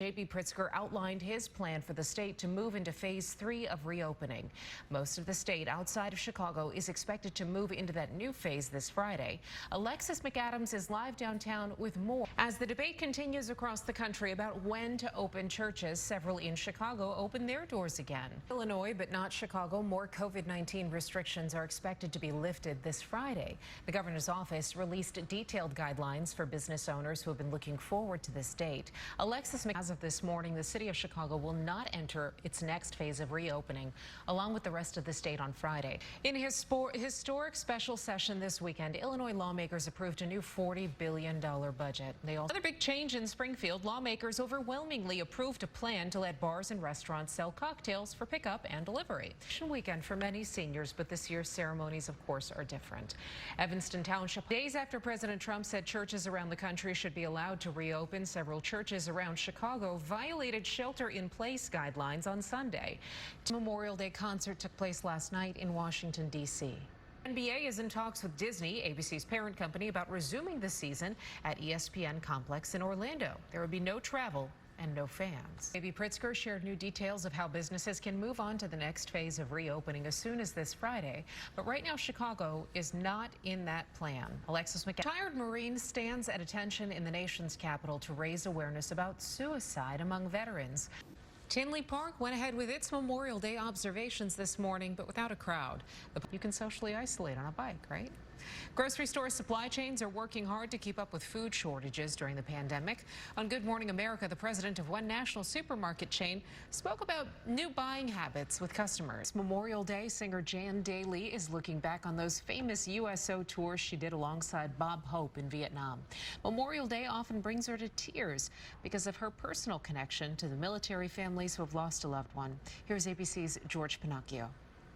J.B. Pritzker outlined his plan for the state to move into phase 3 of reopening. Most of the state outside of Chicago is expected to move into that new phase this Friday. Alexis McAdams is live downtown with more. As the debate continues across the country about when to open churches, several in Chicago open their doors again. Illinois, but not Chicago, more COVID-19 restrictions are expected to be lifted this Friday. The governor's office released detailed guidelines for business owners who have been looking forward to this date. Alexis McAdams. As of this morning, the city of Chicago will not enter its next phase of reopening, along with the rest of the state on Friday. In his historic special session this weekend, Illinois lawmakers approved a new $40 billion budget. Another big change in Springfield, lawmakers overwhelmingly approved a plan to let bars and restaurants sell cocktails for pickup and delivery. Weekend for many seniors, but this year's ceremonies, of course, are different. Evanston Township. Days after President Trump said churches around the country should be allowed to reopen, several churches around Chicago violated shelter-in-place guidelines on Sunday. A Memorial Day concert took place last night in Washington, D.C. NBA is in talks with Disney, ABC's parent company, about resuming the season at ESPN Complex in Orlando. There will be no travel and no fans. J.B. Pritzker shared new details of how businesses can move on to the next phase of reopening as soon as this Friday. But right now, Chicago is not in that plan. Alexis McAdams. Retired Marine stands at attention in the nation's capital to raise awareness about suicide among veterans. Tinley Park went ahead with its Memorial Day observations this morning, but without a crowd. You can socially isolate on a bike, right? Grocery store supply chains are working hard to keep up with food shortages during the pandemic. On Good Morning America, the president of one national supermarket chain spoke about new buying habits with customers. Memorial Day, singer Jan Daly is looking back on those famous USO tours she did alongside Bob Hope in Vietnam. Memorial Day often brings her to tears because of her personal connection to the military families who have lost a loved one. Here's ABC's George Pinocchio.